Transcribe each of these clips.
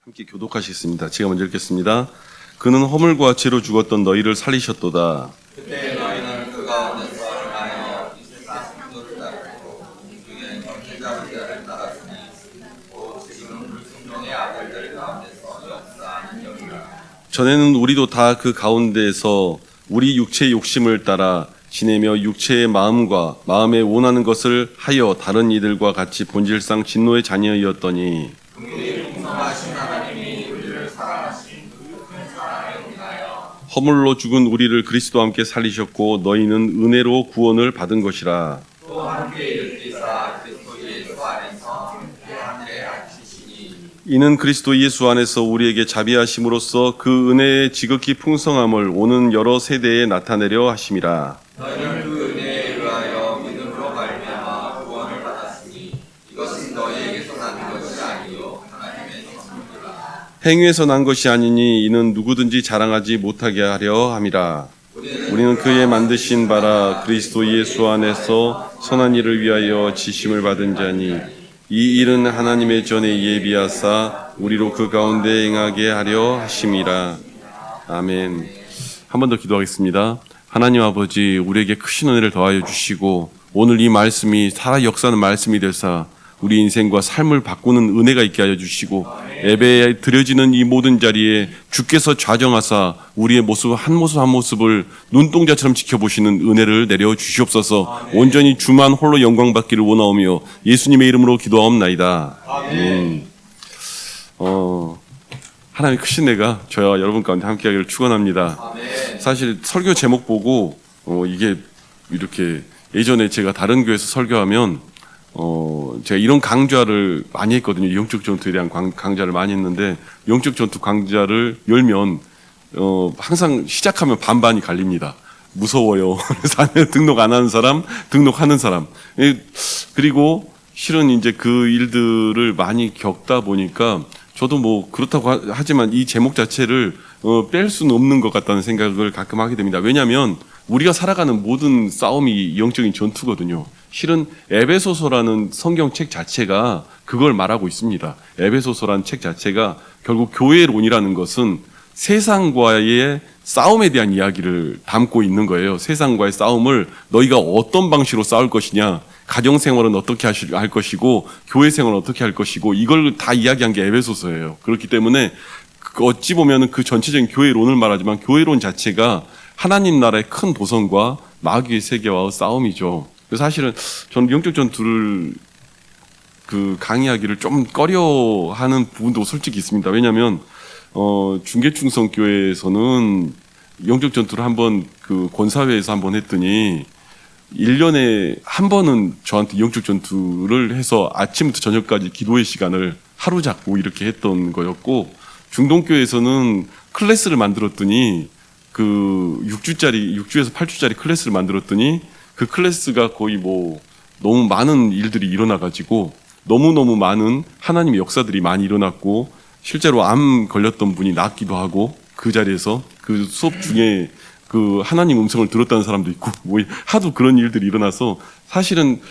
함께 교독하시겠습니다. 제가 먼저 읽겠습니다. 그는 허물과 죄로 죽었던 너희를 살리셨도다. 그때 너희는 그 가운데서 하여 이 세상 풍조를 따르고 중에 정죄자의 자를 따랐으니 곧 지금 불순종의 아들들 가운데서 역사하는 영이라. 전에는 우리도 다 그 가운데에서 우리 육체의 욕심을 따라 지내며 육체의 마음과 마음에 원하는 것을 하여 다른 이들과 같이 본질상 진노의 자녀이었더니 긍휼히 풍성하신 하나님이 우리를 사랑하신 그 큰 사랑을 인하여 허물로 죽은 우리를 그리스도와 함께 살리셨고 너희는 은혜로 구원을 받은 것이라. 또 함께 일으키사 그리스도 예수 안에서 함께 하늘에 앉히시니 이는 그리스도 예수 안에서 우리에게 자비하심으로써 그 은혜의 지극히 풍성함을 오는 여러 세대에 나타내려 하심이라. 너희는 그 은혜에 의하여 믿음으로 말미암아 구원을 받았으니 이것은 너희에게서 난 것이 아니요 하나님의 선물이라. 행위에서 난 것이 아니니 이는 누구든지 자랑하지 못하게 하려 함이라. 우리는 그의 만드신 바라 그리스도 예수 안에서 선한 일을 위하여 지심을 받은 자니 이 일은 하나님의 전에 예비하사 우리로 그 가운데 행하게 하려 하심이라. 아멘. 한 번 더 기도하겠습니다. 하나님 아버지, 우리에게 크신 은혜를 더하여 주시고 오늘 이 말씀이 살아 역사하는 말씀이 되사 우리 인생과 삶을 바꾸는 은혜가 있게 하여 주시고 예배에 드려지는 이 모든 자리에 주께서 좌정하사 우리의 모습 한 모습을 눈동자처럼 지켜보시는 은혜를 내려 주시옵소서. 온전히 주만 홀로 영광 받기를 원하오며 예수님의 이름으로 기도하옵나이다. 하나님의 크신 은혜가 저와 여러분 가운데 함께하기를 축원합니다. 사실 설교 제목 보고 이게 이렇게 예전에 제가 다른 교회에서 설교하면 제가 이런 강좌를 많이 했거든요. 영적 전투에 대한 강좌를 많이 했는데 영적 전투 강좌를 열면 항상 시작하면 반반이 갈립니다. 무서워요. 그래서 등록 안 하는 사람, 등록하는 사람. 그리고 실은 이제 그 일들을 많이 겪다 보니까 저도 뭐 그렇다고 하지만 이 제목 자체를 뺄 수는 없는 것 같다는 생각을 가끔 하게 됩니다. 왜냐하면 우리가 살아가는 모든 싸움이 영적인 전투거든요. 실은 에베소서라는 성경책 자체가 그걸 말하고 있습니다. 에베소서라는 책 자체가 결국 교회론이라는 것은 세상과의 싸움에 대한 이야기를 담고 있는 거예요. 세상과의 싸움을 너희가 어떤 방식으로 싸울 것이냐, 가정생활은 어떻게 할 것이고 교회생활은 어떻게 할 것이고 이걸 다 이야기한 게 에베소서예요. 그렇기 때문에 어찌 보면 그 전체적인 교회론을 말하지만 교회론 자체가 하나님 나라의 큰 도성과 마귀의 세계와의 싸움이죠. 그래서 사실은 저는 영적 전투를 강의하기를 좀 꺼려하는 부분도 솔직히 있습니다. 왜냐하면 중계충성교회에서는 영적 전투를 한번 권사회에서 한번 했더니 1년에 한 번은 저한테 영적 전투를 해서 아침부터 저녁까지 기도의 시간을 하루 잡고 이렇게 했던 거였고, 중동교회에서는 클래스를 만들었더니 6주에서 8주짜리 클래스를 만들었더니 그 클래스가 거의 너무 많은 일들이 일어나가지고 너무너무 많은 하나님의 역사들이 많이 일어났고, 실제로 암 걸렸던 분이 낫기도 하고, 그 자리에서 그 수업 중에 하나님 음성을 들었다는 사람도 있고, 하도 그런 일들이 일어나서 사실은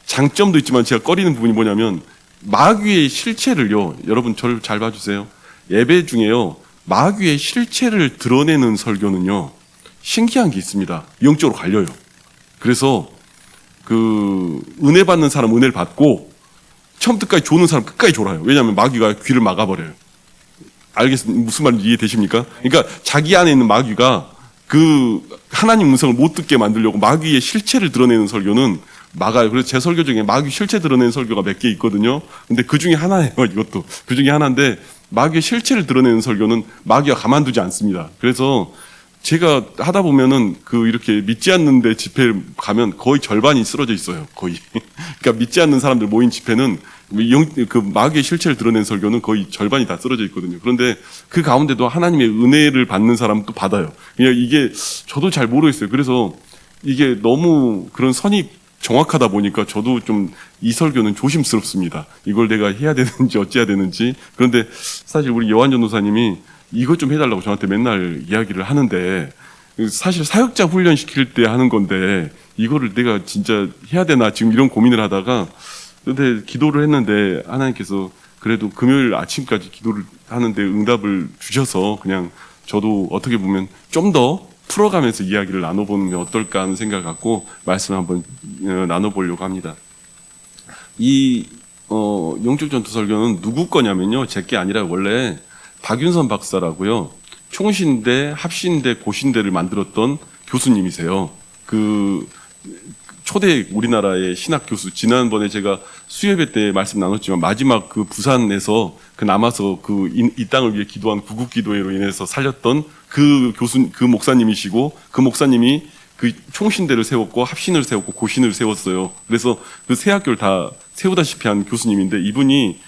장점도 있지만 제가 꺼리는 부분이 뭐냐면 마귀의 실체를요, 여러분 저를 잘 봐주세요. 예배 중에요, 마귀의 실체를 드러내는 설교는요, 신기한 게 있습니다. 영적으로 갈려요. 그래서 은혜 받는 사람 은혜를 받고 처음부터까지 조는 사람 끝까지 졸아요. 왜냐하면 마귀가 귀를 막아버려요. 알겠습니까? 무슨 말인지 이해되십니까? 그러니까 자기 안에 있는 마귀가 하나님 음성을 못 듣게 만들려고 마귀의 실체를 드러내는 설교는 막아요. 그래서 제 설교 중에 마귀 실체 드러내는 설교가 몇 개 있거든요. 근데 그 중에 하나예요. 이것도 그 중에 하나인데, 마귀의 실체를 드러내는 설교는 마귀가 가만두지 않습니다. 그래서 제가 하다 보면은 이렇게 믿지 않는데 집회 가면 거의 절반이 쓰러져 있어요. 거의. 그러니까 믿지 않는 사람들 모인 집회는 마귀의 실체를 드러낸 설교는 거의 절반이 다 쓰러져 있거든요. 그런데 그 가운데도 하나님의 은혜를 받는 사람은 또 받아요. 그냥 이게 저도 잘 모르겠어요. 그래서 이게 너무 그런 선이 정확하다 보니까 저도 좀 이 설교는 조심스럽습니다. 이걸 내가 해야 되는지 어찌해야 되는지. 그런데 사실 우리 요한 전도사님이 이것 좀 해달라고 저한테 맨날 이야기를 하는데, 사실 사역자 훈련시킬 때 하는 건데 이거를 내가 진짜 해야 되나 지금 이런 고민을 하다가, 근데 기도를 했는데 하나님께서 그래도 금요일 아침까지 기도를 하는데 응답을 주셔서 그냥 저도 어떻게 보면 좀 더 풀어가면서 이야기를 나눠보면 어떨까 하는 생각 갖고 말씀을 한번 나눠보려고 합니다. 이 영적 전투 설교는 누구 거냐면요, 제 게 아니라 원래 박윤선 박사라고요, 총신대, 합신대, 고신대를 만들었던 교수님이세요. 그 초대 우리나라의 신학 교수, 지난번에 제가 수요예배 때 말씀 나눴지만 마지막 그 부산에서 그 남아서 이 땅을 위해 기도한 구국기도회로 인해서 살렸던 그 목사님이시고, 그 목사님이 그 총신대를 세웠고 합신을 세웠고 고신을 세웠어요. 그래서 그 세 학교를 다 세우다시피 한 교수님인데, 이분이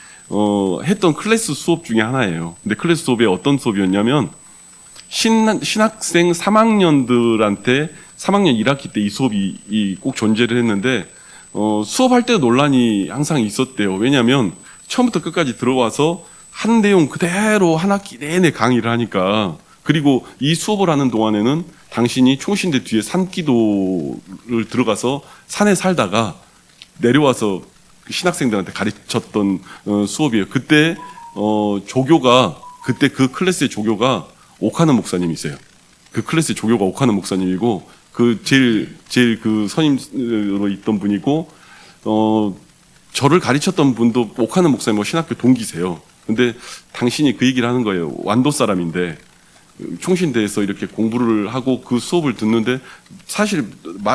했던 클래스 수업 중에 하나예요. 근데 클래스 수업이 어떤 수업이었냐면, 신학생 3학년들한테 3학년 1학기 때 이 수업이 꼭 존재를 했는데, 수업할 때도 논란이 항상 있었대요. 왜냐하면 처음부터 끝까지 들어와서 한 내용 그대로 한 학기 내내 강의를 하니까. 그리고 이 수업을 하는 동안에는 당신이 총신대 뒤에 산기도를 들어가서 산에 살다가 내려와서 신학생들한테 가르쳤던 수업이에요. 그때 그때 그 클래스의 조교가 오카는 목사님이세요. 그 클래스의 조교가 오카는 목사님이고, 그 제일 그 선임으로 있던 분이고, 저를 가르쳤던 분도 오카는 목사님 신학교 동기세요. 근데 당신이 그 얘기를 하는 거예요. 완도 사람인데 총신대에서 이렇게 공부를 하고 그 수업을 듣는데, 사실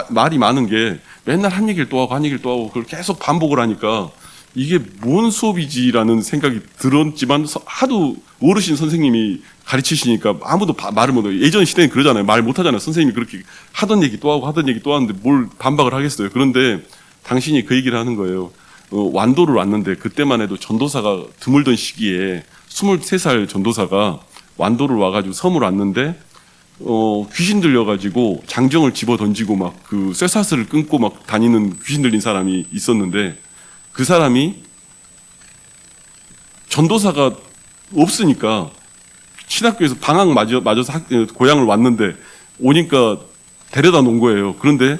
말이 많은 게 맨날 한 얘기를 또 하고 한 얘기를 또 하고 그걸 계속 반복을 하니까 이게 뭔 수업이지라는 생각이 들었지만, 하도 어르신 선생님이 가르치시니까 아무도 말을 못해요. 예전 시대는 그러잖아요. 말 못하잖아요. 선생님이 그렇게 하던 얘기 또 하고 하던 얘기 또 하는데 뭘 반박을 하겠어요. 그런데 당신이 그 얘기를 하는 거예요. 완도를 왔는데, 그때만 해도 전도사가 드물던 시기에 23살 전도사가 완도를 와가지고 섬을 왔는데, 귀신 들려가지고 장정을 집어 던지고 막 그 쇠사슬을 끊고 막 다니는 귀신 들린 사람이 있었는데, 그 사람이 전도사가 없으니까 신학교에서 방학 맞아서 고향을 왔는데 오니까 데려다 놓은 거예요. 그런데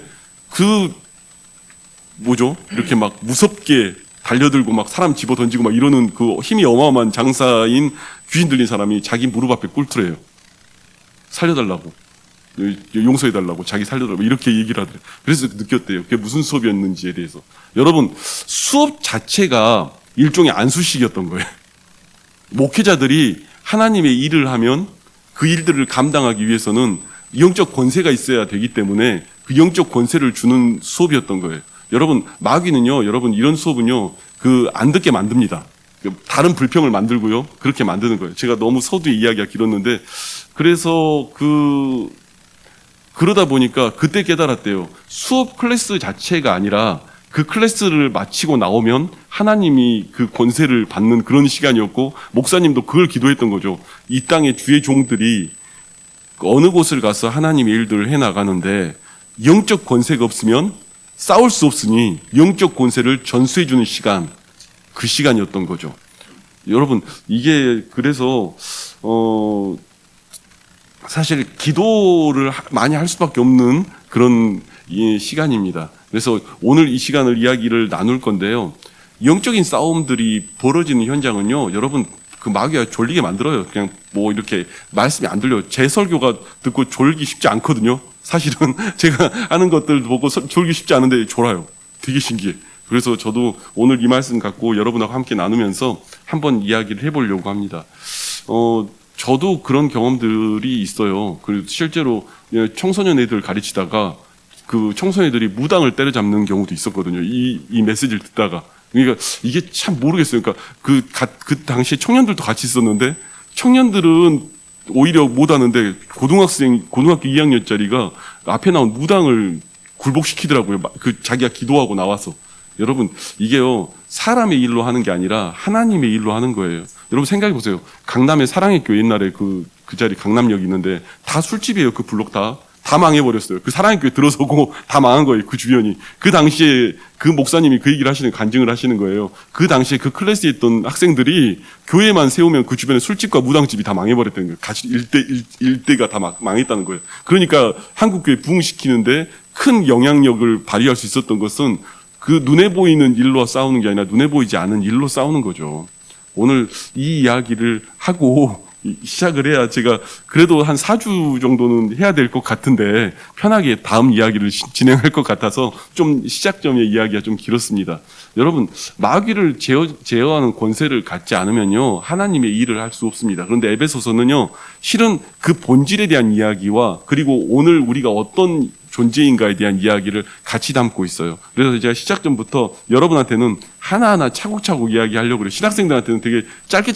이렇게 막 무섭게 달려들고 막 사람 집어 던지고 막 이러는 그 힘이 어마어마한 장사인 귀신 들린 사람이 자기 무릎 앞에 꿇더래요. 살려달라고, 용서해달라고, 자기 살려달라고 이렇게 얘기를 하더래요. 그래서 느꼈대요. 그게 무슨 수업이었는지에 대해서. 여러분, 수업 자체가 일종의 안수식이었던 거예요. 목회자들이 하나님의 일을 하면 그 일들을 감당하기 위해서는 영적 권세가 있어야 되기 때문에 그 영적 권세를 주는 수업이었던 거예요. 여러분, 마귀는요, 여러분, 이런 수업은요, 안 듣게 만듭니다. 다른 불평을 만들고요, 그렇게 만드는 거예요. 제가 너무 서두에 이야기가 길었는데, 그래서 그러다 보니까 그때 깨달았대요. 수업 클래스 자체가 아니라 그 클래스를 마치고 나오면 하나님이 그 권세를 받는 그런 시간이었고, 목사님도 그걸 기도했던 거죠. 이 땅의 주의 종들이 어느 곳을 가서 하나님의 일들을 해나가는데 영적 권세가 없으면 싸울 수 없으니 영적 권세를 전수해주는 시간, 그 시간이었던 거죠. 여러분, 이게 그래서 사실 기도를 많이 할 수밖에 없는 그런 시간입니다. 그래서 오늘 이 시간을 이야기를 나눌 건데요. 영적인 싸움들이 벌어지는 현장은요, 여러분, 그 마귀가 졸리게 만들어요. 그냥 뭐 이렇게 말씀이 안 들려요. 제 설교가 듣고 졸기 쉽지 않거든요. 사실은 제가 하는 것들 보고 졸기 쉽지 않은데 졸아요. 되게 신기해. 그래서 저도 오늘 이 말씀 갖고 여러분하고 함께 나누면서 한번 이야기를 해보려고 합니다. 저도 그런 경험들이 있어요. 그리고 실제로 청소년 애들 가르치다가 그 청소년들이 무당을 때려잡는 경우도 있었거든요. 이 메시지를 듣다가. 그러니까 이게 참 모르겠어요. 그러니까 그 당시에 청년들도 같이 있었는데, 청년들은 오히려 못하는데 고등학교 2학년짜리가 앞에 나온 무당을 굴복시키더라고요. 자기가 기도하고 나와서. 여러분, 이게요, 사람의 일로 하는 게 아니라 하나님의 일로 하는 거예요. 여러분 생각해 보세요. 강남에 사랑의 교회, 옛날에 그 자리 강남역이 있는데 다 술집이에요. 그 블록 다 망해버렸어요. 그 사랑의 교회 들어서고 다 망한 거예요. 그 주변이. 그 당시에 그 목사님이 그 얘기를 간증을 하시는 거예요. 그 당시에 그 클래스에 있던 학생들이 교회만 세우면 그 주변에 술집과 무당집이 다 망해버렸다는 거예요. 같이 일대가 다 망했다는 거예요. 그러니까 한국교회 부흥시키는데 큰 영향력을 발휘할 수 있었던 것은 그 눈에 보이는 일로 싸우는 게 아니라 눈에 보이지 않은 일로 싸우는 거죠. 오늘 이 이야기를 하고 시작을 해야 제가 그래도 한 4주 정도는 해야 될 것 같은데 편하게 다음 이야기를 진행할 것 같아서 좀 시작점의 이야기가 좀 길었습니다. 여러분, 마귀를 제어하는 권세를 갖지 않으면요 하나님의 일을 할 수 없습니다. 그런데 에베소서는요 실은 그 본질에 대한 이야기와 그리고 오늘 우리가 어떤 존재인가에 대한 이야기를 같이 담고 있어요. 그래서 제가 시작 전부터 여러분한테는 하나하나 차곡차곡 이야기하려고 그래요. 신학생들한테는 되게 짧게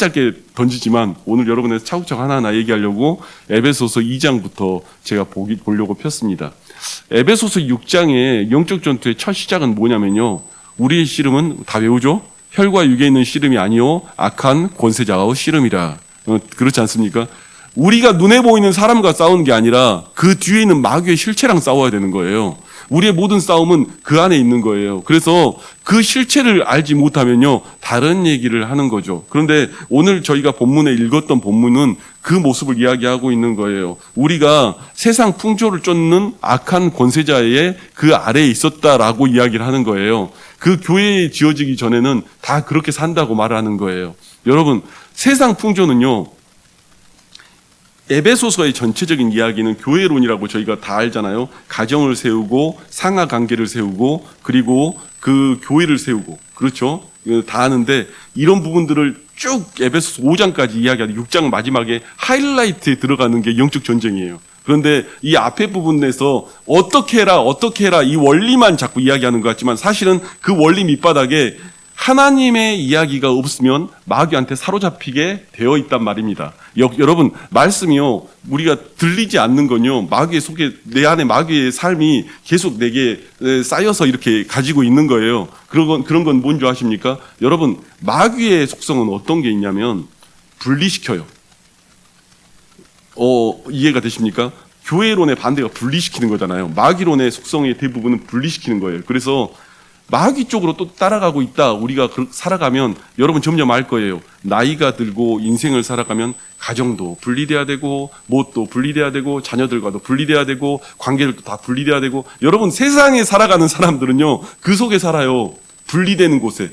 던지지만 오늘 여러분한테 차곡차곡 하나하나 얘기하려고 에베소서 2장부터 제가 보려고 폈습니다. 에베소서 6장의 영적 전투의 첫 시작은 뭐냐면요. 우리의 씨름은 다 외우죠? 혈과 육에 있는 씨름이 아니요 악한 권세자의 씨름이라. 그렇지 않습니까? 우리가 눈에 보이는 사람과 싸우는 게 아니라 그 뒤에 있는 마귀의 실체랑 싸워야 되는 거예요. 우리의 모든 싸움은 그 안에 있는 거예요. 그래서 그 실체를 알지 못하면요 다른 얘기를 하는 거죠. 그런데 오늘 저희가 본문에 읽었던 본문은 그 모습을 이야기하고 있는 거예요. 우리가 세상 풍조를 쫓는 악한 권세자의 그 아래에 있었다라고 이야기를 하는 거예요. 그 교회에 지어지기 전에는 다 그렇게 산다고 말하는 거예요. 여러분, 세상 풍조는요 에베소서의 전체적인 이야기는 교회론이라고 저희가 다 알잖아요. 가정을 세우고 상하 관계를 세우고 그리고 그 교회를 세우고 그렇죠. 다 아는데 이런 부분들을 쭉 에베소서 5장까지 이야기하는 6장 마지막에 하이라이트에 들어가는 게 영적 전쟁이에요. 그런데 이 앞에 부분에서 어떻게 해라 이 원리만 자꾸 이야기하는 것 같지만 사실은 그 원리 밑바닥에 하나님의 이야기가 없으면 마귀한테 사로잡히게 되어 있단 말입니다. 여러분, 말씀이요 우리가 들리지 않는 건요 마귀의 속에 내 안에 마귀의 삶이 계속 내게 쌓여서 이렇게 가지고 있는 거예요. 그런 건 뭔지 아십니까? 여러분, 마귀의 속성은 어떤 게 있냐면 분리시켜요. 이해가 되십니까? 교회론의 반대가 분리시키는 거잖아요. 마귀론의 속성의 대부분은 분리시키는 거예요. 그래서 마귀 쪽으로 또 따라가고 있다. 우리가 살아가면 여러분 점점 알 거예요. 나이가 들고 인생을 살아가면 가정도 분리돼야 되고 뭣도 분리돼야 되고 자녀들과도 분리돼야 되고 관계들도 다 분리돼야 되고 여러분 세상에 살아가는 사람들은요 그 속에 살아요. 분리되는 곳에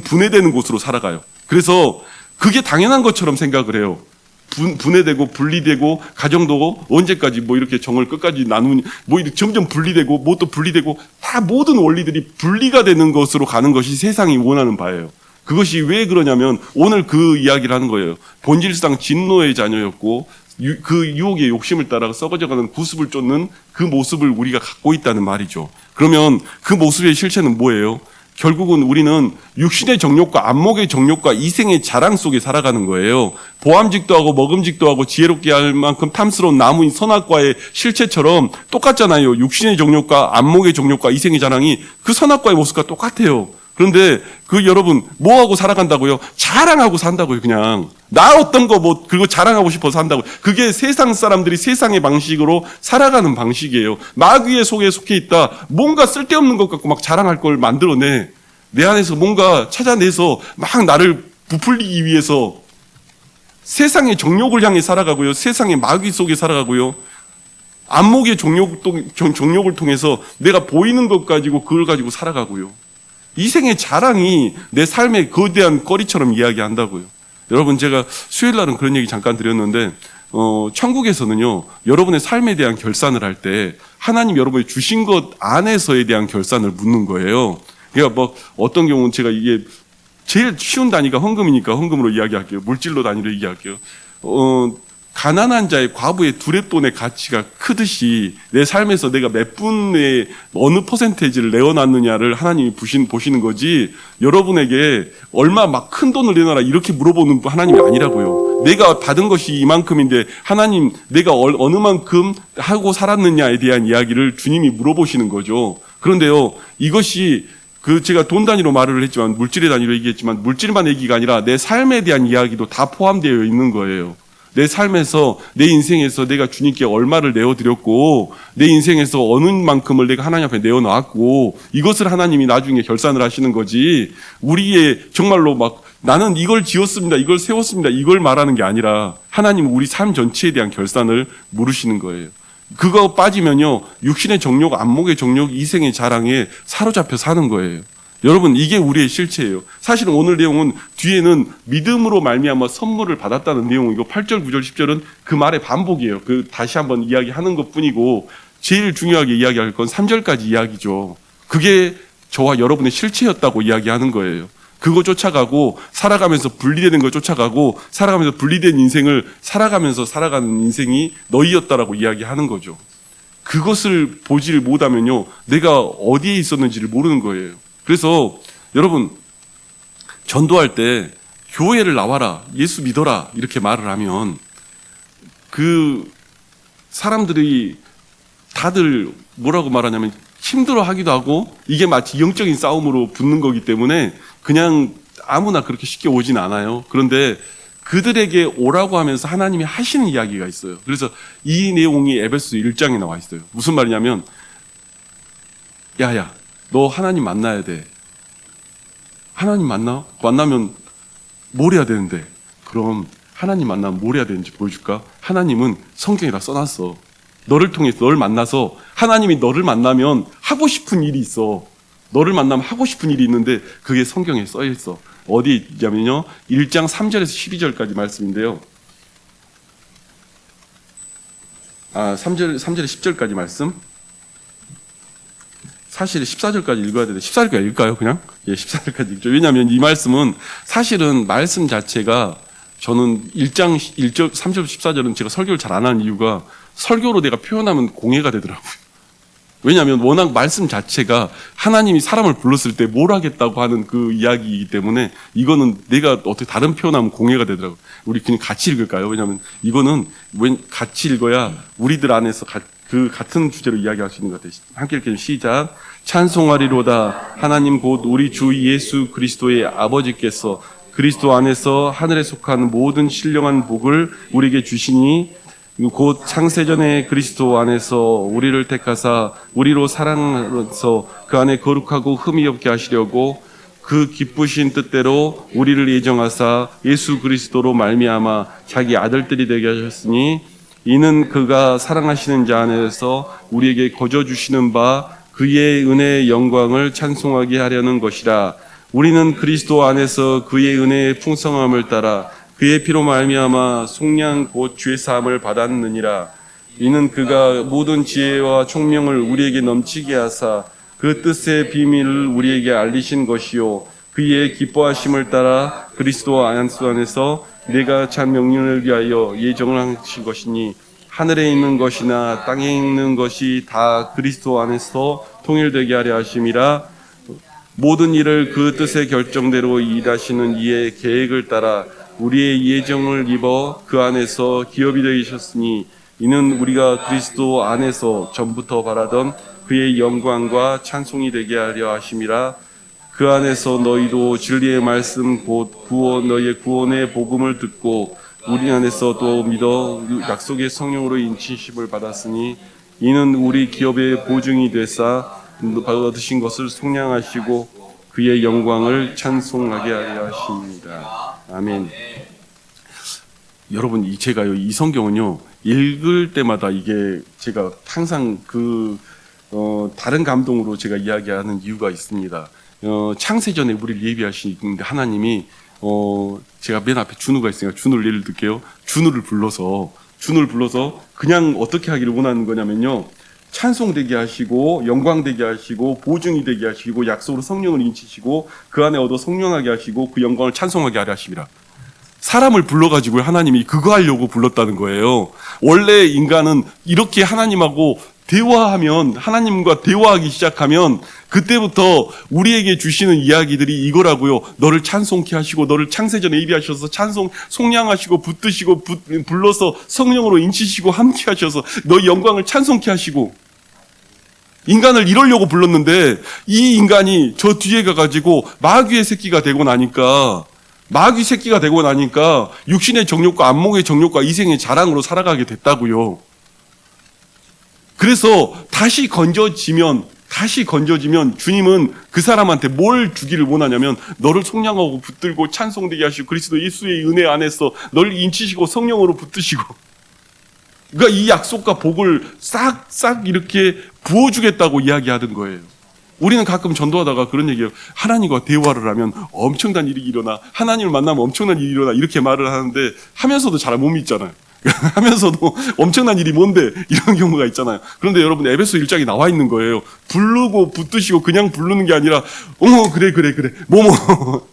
분해되는 곳으로 살아가요. 그래서 그게 당연한 것처럼 생각을 해요. 분해되고 분리되고 가정도 언제까지 뭐 이렇게 정을 끝까지 나누니 뭐 이렇게 점점 분리되고 뭐 또 분리되고 다 모든 원리들이 분리가 되는 것으로 가는 것이 세상이 원하는 바예요. 그것이 왜 그러냐면 오늘 그 이야기를 하는 거예요. 본질상 진노의 자녀였고 그 유혹의 욕심을 따라 썩어져가는 구습을 쫓는 그 모습을 우리가 갖고 있다는 말이죠. 그러면 그 모습의 실체는 뭐예요? 결국은 우리는 육신의 정욕과 안목의 정욕과 이생의 자랑 속에 살아가는 거예요. 보암직도 하고 먹음직도 하고 지혜롭게 할 만큼 탐스러운 나무인 선악과의 실체처럼 똑같잖아요. 육신의 정욕과 안목의 정욕과 이생의 자랑이 그 선악과의 모습과 똑같아요. 그런데 여러분 뭐하고 살아간다고요? 자랑하고 산다고요. 그냥 나 어떤 거 뭐 그거 자랑하고 싶어서 산다고요. 그게 세상 사람들이 세상의 방식으로 살아가는 방식이에요. 마귀의 속에 속해 있다. 뭔가 쓸데없는 것 같고 막 자랑할 걸 만들어내. 내 안에서 뭔가 찾아내서 막 나를 부풀리기 위해서 세상의 정욕을 향해 살아가고요. 세상의 마귀 속에 살아가고요. 안목의 정욕을 통해서 내가 보이는 것 가지고 그걸 가지고 살아가고요. 이생의 자랑이 내 삶의 거대한 거리처럼 이야기한다고요. 여러분, 제가 수요일 날은 그런 얘기 잠깐 드렸는데 천국에서는요 여러분의 삶에 대한 결산을 할 때 하나님 여러분이 주신 것 안에서에 대한 결산을 묻는 거예요. 그러니까 뭐 어떤 경우는 제가 이게 제일 쉬운 단위가 헌금이니까 헌금으로 이야기할게요. 물질로 단위로 얘기할게요. 가난한 자의 과부의 두랫돈의 가치가 크듯이 내 삶에서 내가 몇 분의 어느 퍼센테이지를 내어놨느냐를 하나님이 보시는 거지 여러분에게 얼마 막 큰 돈을 내놔라 이렇게 물어보는 하나님이 아니라고요. 내가 받은 것이 이만큼인데 하나님 내가 어느 만큼 하고 살았느냐에 대한 이야기를 주님이 물어보시는 거죠. 그런데요 이것이 제가 돈 단위로 말을 했지만 물질의 단위로 얘기했지만 물질만 얘기가 아니라 내 삶에 대한 이야기도 다 포함되어 있는 거예요. 내 삶에서 내 인생에서 내가 주님께 얼마를 내어드렸고 내 인생에서 어느 만큼을 내가 하나님 앞에 내어놨고 이것을 하나님이 나중에 결산을 하시는 거지 우리의 정말로 막 나는 이걸 지었습니다 이걸 세웠습니다 이걸 말하는 게 아니라 하나님은 우리 삶 전체에 대한 결산을 물으시는 거예요. 그거 빠지면요 육신의 정욕, 안목의 정욕, 이생의 자랑에 사로잡혀 사는 거예요. 여러분, 이게 우리의 실체예요. 사실은 오늘 내용은 뒤에는 믿음으로 말미암아 선물을 받았다는 내용이고 8절, 9절, 10절은 그 말의 반복이에요. 그 다시 한번 이야기하는 것뿐이고 제일 중요하게 이야기할 건 3절까지 이야기죠. 그게 저와 여러분의 실체였다고 이야기하는 거예요. 그거 쫓아가고 살아가면서 분리되는 거 쫓아가고 살아가면서 분리된 인생을 살아가면서 살아가는 인생이 너희였다라고 이야기하는 거죠. 그것을 보지를 못하면요, 내가 어디에 있었는지를 모르는 거예요. 그래서 여러분, 전도할 때 교회를 나와라, 예수 믿어라 이렇게 말을 하면 그 사람들이 다들 뭐라고 말하냐면 힘들어하기도 하고 이게 마치 영적인 싸움으로 붙는 거기 때문에 그냥 아무나 그렇게 쉽게 오진 않아요. 그런데 그들에게 오라고 하면서 하나님이 하시는 이야기가 있어요. 그래서 이 내용이 에베소 1장에 나와 있어요. 무슨 말이냐면, 야야, 너 하나님 만나야 돼. 하나님 만나면 뭘 해야 되는데? 그럼 하나님 만나면 뭘 해야 되는지 보여줄까? 하나님은 성경에 다 써놨어. 너를 통해서 너를 만나서 하나님이 너를 만나면 하고 싶은 일이 있어. 너를 만나면 하고 싶은 일이 있는데 그게 성경에 써 있어. 어디 있냐면요, 1장 3절에서 12절까지 말씀인데요. 3절에 10절까지 말씀. 사실 14절까지 읽어야 되는데 14절까지 읽을까요? 그냥? 예, 14절까지 읽죠. 왜냐하면 이 말씀은 사실은 말씀 자체가 저는 1장 1절 3절 14절은 제가 설교를 잘 안 하는 이유가 설교로 내가 표현하면 공예가 되더라고요. 왜냐하면 워낙 말씀 자체가 하나님이 사람을 불렀을 때 뭘 하겠다고 하는 그 이야기이기 때문에 이거는 내가 어떻게 다른 표현하면 공예가 되더라고요. 우리 그냥 같이 읽을까요? 왜냐하면 이거는 같이 읽어야 우리들 안에서 그 같은 주제로 이야기할 수 있는 것 같아요. 함께 읽겠습니다. 시작. 찬송하리로다. 하나님 곧 우리 주 예수 그리스도의 아버지께서 그리스도 안에서 하늘에 속한 모든 신령한 복을 우리에게 주시니 곧 창세전에 그리스도 안에서 우리를 택하사 우리로 사랑하서 그 안에 거룩하고 흠이 없게 하시려고 그 기쁘신 뜻대로 우리를 예정하사 예수 그리스도로 말미암아 자기 아들들이 되게 하셨으니 이는 그가 사랑하시는 자 안에서 우리에게 거저 주시는 바 그의 은혜의 영광을 찬송하게 하려는 것이라. 우리는 그리스도 안에서 그의 은혜의 풍성함을 따라 그의 피로 말미암아 속량 곧 죄 사함을 받았느니라. 이는 그가 모든 지혜와 총명을 우리에게 넘치게 하사 그 뜻의 비밀을 우리에게 알리신 것이요 그의 기뻐하심을 따라 그리스도 안에서 내가 참 명령을 위하여 예정을 하신 것이니 하늘에 있는 것이나 땅에 있는 것이 다 그리스도 안에서 통일되게 하려 하심이라. 모든 일을 그 뜻의 결정대로 일하시는 이의 계획을 따라 우리의 예정을 입어 그 안에서 기업이 되셨으니 이는 우리가 그리스도 안에서 전부터 바라던 그의 영광과 찬송이 되게 하려 하심이라. 그 안에서 너희도 진리의 말씀 곧 너희의 구원의 복음을 듣고 우리 안에서 또 믿어 약속의 성령으로 인치심을 받았으니 이는 우리 기업의 보증이 되사 받으신 것을 속량하시고 그의 영광을 찬송하게 하려 하십니다. 아멘. 여러분, 제가요, 이 성경은요, 읽을 때마다 이게 제가 항상 다른 감동으로 제가 이야기하는 이유가 있습니다. 창세전에 우리를 예비하시는데 하나님이, 제가 맨 앞에 준우가 있으니까 준우를 예를 들게요. 준우를 불러서 그냥 어떻게 하기를 원하는 거냐면요. 찬송되게 하시고 영광되게 하시고 보증이 되게 하시고 약속으로 성령을 인치시고 그 안에 얻어 성령하게 하시고 그 영광을 찬송하게 하려 하십니다. 사람을 불러가지고 하나님이 그거 하려고 불렀다는 거예요. 원래 인간은 이렇게 하나님하고 대화하면, 하나님과 대화하기 시작하면 그때부터 우리에게 주시는 이야기들이 이거라고요. 너를 찬송케 하시고 너를 창세전에 예비하셔서 속량하시고 붙드시고 불러서 성령으로 인치시고 함께 하셔서 너의 영광을 찬송케 하시고. 인간을 이러려고 불렀는데 이 인간이 저 뒤에 가가지고 마귀의 새끼가 되고 나니까 육신의 정욕과 안목의 정욕과 이생의 자랑으로 살아가게 됐다고요. 그래서 다시 건져지면 주님은 그 사람한테 뭘 주기를 원하냐면 너를 속량하고 붙들고 찬송되게 하시고 그리스도 예수의 은혜 안에서 너를 인치시고 성령으로 붙드시고, 그러니까 이 약속과 복을 싹 이렇게 부어주겠다고 이야기하던 거예요. 우리는 가끔 전도하다가 그런 얘기해요. 하나님과 대화를 하면 엄청난 일이 일어나, 하나님을 만나면 엄청난 일이 일어나, 이렇게 말을 하는데 하면서도 잘 못 믿잖아요. 하면서도 엄청난 일이 뭔데, 이런 경우가 있잖아요. 그런데 여러분, 에베소 1장에 나와 있는 거예요. 부르고 붙드시고 그냥 부르는 게 아니라 그래 뭐뭐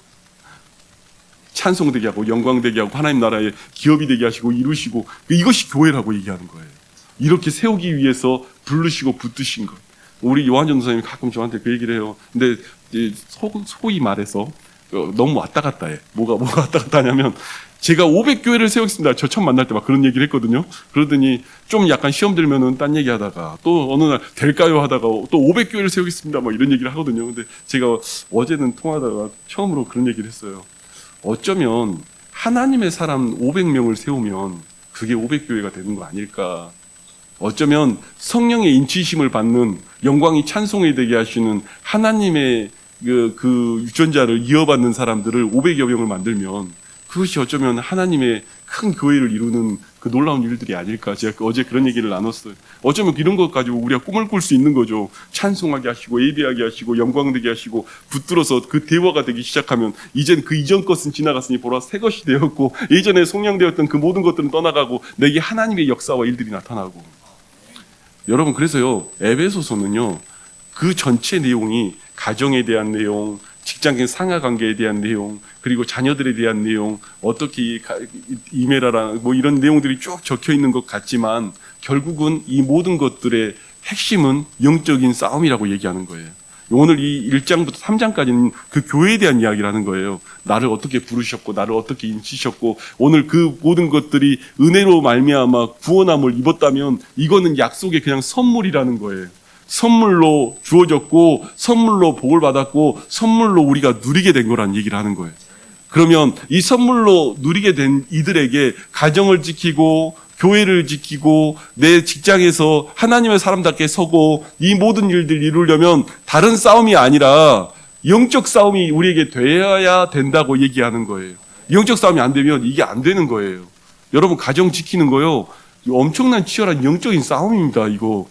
찬송되게 하고 영광되게 하고 하나님 나라의 기업이 되게 하시고 이루시고, 이것이 교회라고 얘기하는 거예요. 이렇게 세우기 위해서 부르시고 붙드신 것. 우리 요한전 선생님이 가끔 저한테 그 얘기를 해요. 근데 소위 말해서 너무 왔다 갔다 해. 뭐가 왔다 갔다 하냐면, 제가 500교회를 세우겠습니다. 저 처음 만날 때 막 그런 얘기를 했거든요. 그러더니 좀 약간 시험 들면은 딴 얘기 하다가 또 어느 날 될까요 하다가 또 500교회를 세우겠습니다. 막 이런 얘기를 하거든요. 근데 제가 어제는 통화하다가 처음으로 그런 얘기를 했어요. 어쩌면 하나님의 사람 500명을 세우면 그게 500교회가 되는 거 아닐까. 어쩌면 성령의 인치심을 받는, 영광이 찬송이 되게 하시는 하나님의 그 유전자를 이어받는 사람들을 500여 명을 만들면 그것이 어쩌면 하나님의 큰 교회를 이루는 그 놀라운 일들이 아닐까. 제가 어제 그런 얘기를 나눴어요. 어쩌면 이런 것 가지고 우리가 꿈을 꿀 수 있는 거죠. 찬송하게 하시고 예배하게 하시고 영광되게 하시고 붙들어서 그 대화가 되기 시작하면 이젠 그 이전 것은 지나갔으니 보라 새 것이 되었고, 예전에 속량되었던 그 모든 것들은 떠나가고 내게 하나님의 역사와 일들이 나타나고. 여러분, 그래서요, 에베소서는요, 그 전체 내용이 가정에 대한 내용, 직장의 상하 관계에 대한 내용, 그리고 자녀들에 대한 내용, 어떻게 이메라라 뭐 이런 내용들이 쭉 적혀 있는 것 같지만 결국은 이 모든 것들의 핵심은 영적인 싸움이라고 얘기하는 거예요. 오늘 이 1장부터 3장까지는 그 교회에 대한 이야기를 하는 거예요. 나를 어떻게 부르셨고 나를 어떻게 인치셨고, 오늘 그 모든 것들이 은혜로 말미암아 구원함을 입었다면 이거는 약속의 그냥 선물이라는 거예요. 선물로 주어졌고 선물로 복을 받았고 선물로 우리가 누리게 된 거라는 얘기를 하는 거예요. 그러면 이 선물로 누리게 된 이들에게 가정을 지키고 교회를 지키고 내 직장에서 하나님의 사람답게 서고 이 모든 일들을 이루려면 다른 싸움이 아니라 영적 싸움이 우리에게 되어야 된다고 얘기하는 거예요. 영적 싸움이 안 되면 이게 안 되는 거예요. 여러분, 가정 지키는 거요, 엄청난 치열한 영적인 싸움입니다. 이거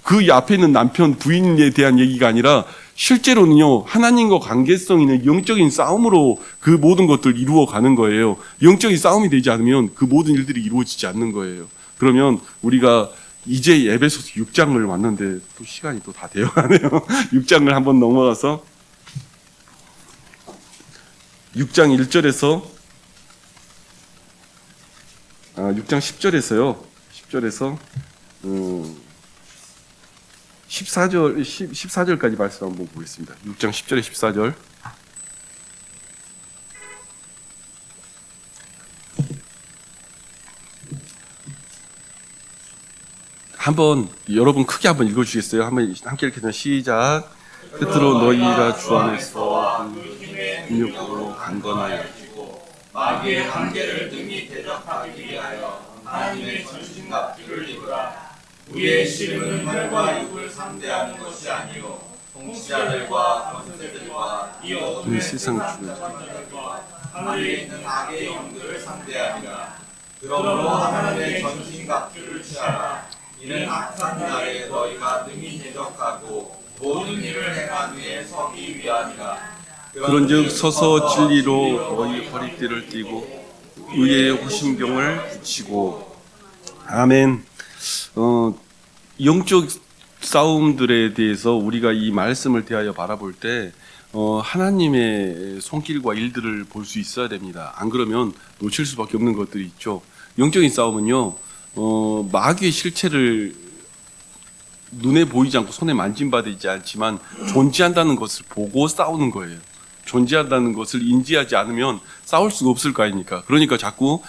그 앞에 있는 남편 부인에 대한 얘기가 아니라 실제로는요, 하나님과 관계성 있는 영적인 싸움으로 그 모든 것들을 이루어 가는 거예요. 영적인 싸움이 되지 않으면 그 모든 일들이 이루어지지 않는 거예요. 그러면 우리가 이제 에베소서 6장을 왔는데 또 시간이 또 다 되어가네요. 6장을 한번 넘어가서 6장 1절에서 6장 10절에서요. 14절까지 말씀 한번 보겠습니다. 6장 10절에 14절. 한번 여러분 크게 한번 읽어주시겠어요? 한번 함께 읽겠습니다. 시작. 끝으로 너희가 주 안에서 능력으로 강건하여 마귀의 한계를 능히 대적하기 위하여 하나님의 전신갑주를 입으라. 우리의 씨름은 혈과 육을 상대하는 것이 아니요 통치자들과 권세들과 이 어둠의 세상 권세들과 하늘에 있는 악의 영들을 상대하니라. 그러므로 하나님의 전신갑주를 취하라. 이는 악한 날에 너희가 능히 대적하고 모든 일을 행한 후에 서기 위함이라. 그런즉 서서 진리로 너희 허리띠를 띠고 의의 호심경을 붙이고. 아멘. 영적 싸움들에 대해서 우리가 이 말씀을 대하여 바라볼 때 하나님의 손길과 일들을 볼 수 있어야 됩니다. 안 그러면 놓칠 수밖에 없는 것들이 있죠. 영적인 싸움은요, 마귀의 실체를 눈에 보이지 않고 손에 만짐받지 않지만 존재한다는 것을 보고 싸우는 거예요. 존재한다는 것을 인지하지 않으면 싸울 수가 없을 거 아닙니까? 그러니까 자꾸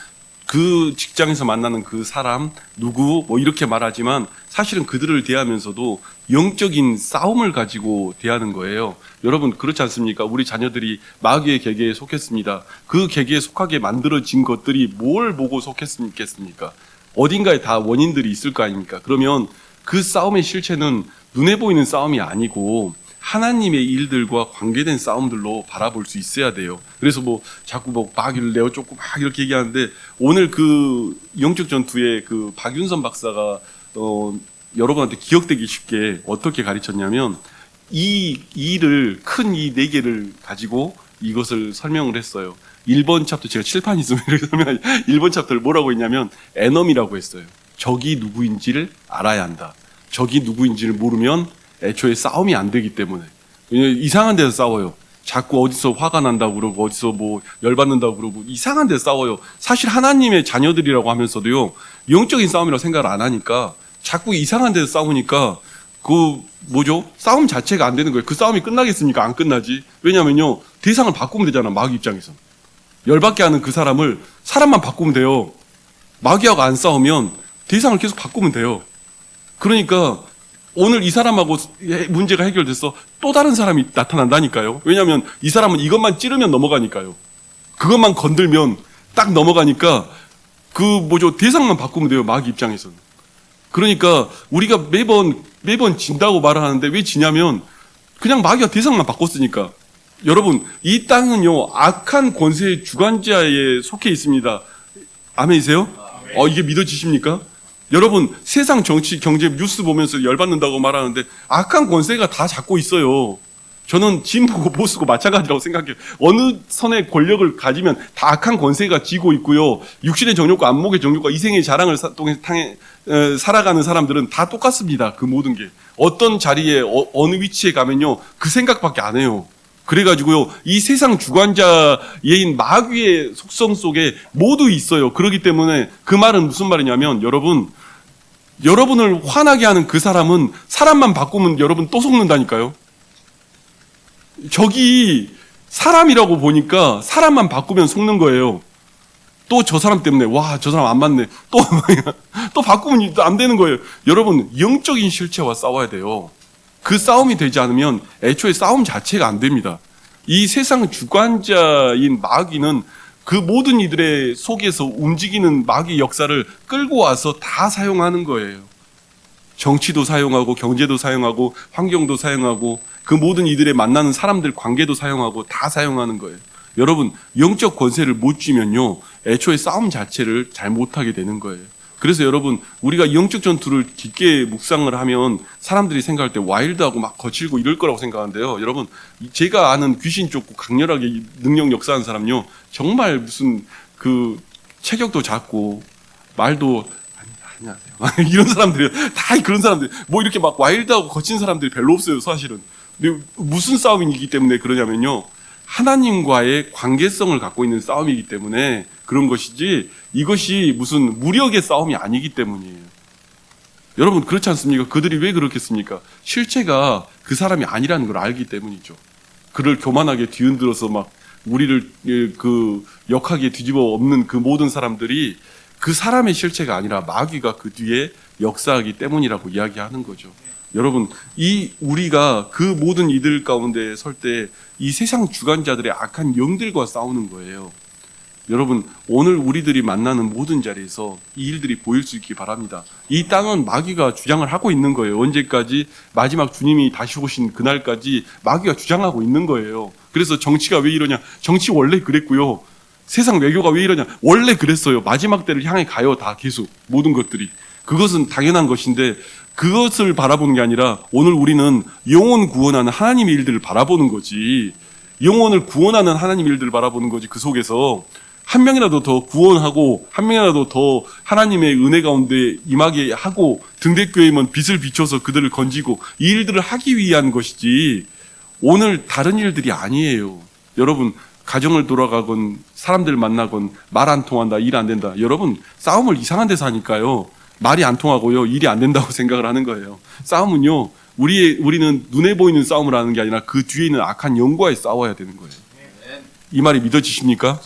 그 직장에서 만나는 그 사람, 누구, 뭐 이렇게 말하지만 사실은 그들을 대하면서도 영적인 싸움을 가지고 대하는 거예요. 여러분, 그렇지 않습니까? 우리 자녀들이 마귀의 계계에 속했습니다. 그 계계에 속하게 만들어진 것들이 뭘 보고 속했겠습니까? 어딘가에 다 원인들이 있을 거 아닙니까? 그러면 그 싸움의 실체는 눈에 보이는 싸움이 아니고 하나님의 일들과 관계된 싸움들로 바라볼 수 있어야 돼요. 그래서 자꾸 마귀를 내어 쫓고 막 이렇게 얘기하는데, 오늘 그 영적 전투에 그 박윤선 박사가 여러분한테 기억되기 쉽게 어떻게 가르쳤냐면, 이 일을 큰 이 네 개를 가지고 이것을 설명을 했어요. 1번 챕터 제가 칠판 있으면 이렇게 설명하지. 1번 챕터를 뭐라고 했냐면 에너미라고 했어요. 적이 누구인지를 알아야 한다. 적이 누구인지를 모르면 애초에 싸움이 안 되기 때문에. 왜냐면 이상한 데서 싸워요. 자꾸 어디서 화가 난다고 그러고 어디서 뭐 열받는다고 그러고 이상한 데서 싸워요. 사실 하나님의 자녀들이라고 하면서도요. 영적인 싸움이라고 생각을 안 하니까 자꾸 이상한 데서 싸우니까 그 뭐죠? 싸움 자체가 안 되는 거예요. 그 싸움이 끝나겠습니까? 안 끝나지. 왜냐면요. 대상을 바꾸면 되잖아. 마귀 입장에서. 열받게 하는 그 사람을 사람만 바꾸면 돼요. 마귀하고 안 싸우면 대상을 계속 바꾸면 돼요. 그러니까 오늘 이 사람하고 문제가 해결돼서 또 다른 사람이 나타난다니까요. 왜냐하면 이 사람은 이것만 찌르면 넘어가니까요. 그것만 건들면 딱 넘어가니까 그 뭐죠? 대상만 바꾸면 돼요. 마귀 입장에서는. 그러니까 우리가 매번 진다고 말을 하는데 왜 지냐면 그냥 마귀가 대상만 바꿨으니까. 여러분, 이 땅은요, 악한 권세의 주관자에 속해 있습니다. 아멘이세요? 이게 믿어지십니까? 여러분, 세상 정치, 경제, 뉴스 보면서 열받는다고 말하는데 악한 권세가 다 잡고 있어요. 저는 진보고 보수고 마찬가지라고 생각해요. 어느 선의 권력을 가지면 다 악한 권세가 지고 있고요. 육신의 정욕과 안목의 정욕과 이생의 자랑을 살아가는 사람들은 다 똑같습니다. 그 모든 게. 어떤 자리에 어느 위치에 가면요. 그 생각밖에 안 해요. 그래가지고요. 이 세상 주관자인 마귀의 속성 속에 모두 있어요. 그렇기 때문에 그 말은 무슨 말이냐면 여러분을 화나게 하는 그 사람은 사람만 바꾸면 여러분 또 속는다니까요. 적이 사람이라고 보니까 사람만 바꾸면 속는 거예요. 또 저 사람 때문에 와, 저 사람 안 맞네. 또 바꾸면 안 되는 거예요. 여러분, 영적인 실체와 싸워야 돼요. 그 싸움이 되지 않으면 애초에 싸움 자체가 안 됩니다. 이 세상 주관자인 마귀는 그 모든 이들의 속에서 움직이는 마귀 역사를 끌고 와서 다 사용하는 거예요. 정치도 사용하고 경제도 사용하고 환경도 사용하고 그 모든 이들의 만나는 사람들 관계도 사용하고 다 사용하는 거예요. 여러분, 영적 권세를 못 쥐면요, 애초에 싸움 자체를 잘 못하게 되는 거예요. 그래서 여러분, 우리가 영적 전투를 깊게 묵상을 하면 사람들이 생각할 때 와일드하고 막 거칠고 이럴 거라고 생각하는데요. 여러분, 제가 아는 귀신 쫓고 강렬하게 능력 역사하는 사람요, 정말 무슨 그 체격도 작고 말도 안녕하세요. 이런 사람들이 다 그런 사람들. 뭐 이렇게 막 와일드하고 거친 사람들이 별로 없어요, 사실은. 근데 무슨 싸움이기 때문에 그러냐면요, 하나님과의 관계성을 갖고 있는 싸움이기 때문에 그런 것이지, 이것이 무슨 무력의 싸움이 아니기 때문이에요. 여러분, 그렇지 않습니까? 그들이 왜 그렇겠습니까? 실체가 그 사람이 아니라는 걸 알기 때문이죠. 그를 교만하게 뒤흔들어서 막 우리를 그 역하게 뒤집어 엎는 그 모든 사람들이 그 사람의 실체가 아니라 마귀가 그 뒤에 역사하기 때문이라고 이야기하는 거죠. 여러분, 우리가 그 모든 이들 가운데 설 때 이 세상 주관자들의 악한 영들과 싸우는 거예요. 여러분, 오늘 우리들이 만나는 모든 자리에서 이 일들이 보일 수 있기 바랍니다. 이 땅은 마귀가 주장을 하고 있는 거예요. 언제까지? 마지막 주님이 다시 오신 그날까지 마귀가 주장하고 있는 거예요. 그래서 정치가 왜 이러냐? 정치 원래 그랬고요. 세상 외교가 왜 이러냐? 원래 그랬어요. 마지막 때를 향해 가요. 다 계속 모든 것들이. 그것은 당연한 것인데 그것을 바라보는 게 아니라 오늘 우리는 영혼 구원하는 하나님의 일들을 바라보는 거지. 영혼을 구원하는 하나님의 일들을 바라보는 거지. 그 속에서 한 명이라도 더 구원하고 한 명이라도 더 하나님의 은혜 가운데 임하게 하고 등대교회면 빛을 비춰서 그들을 건지고 이 일들을 하기 위한 것이지 오늘 다른 일들이 아니에요. 여러분, 가정을 돌아가건 사람들 만나건 말 안 통한다, 일 안 된다. 여러분, 싸움을 이상한 데서 하니까요. 말이 안 통하고요, 일이 안 된다고 생각을 하는 거예요. 싸움은요, 우리는 눈에 보이는 싸움을 하는 게 아니라 그 뒤에 있는 악한 영과에 싸워야 되는 거예요. 이 말이 믿어지십니까?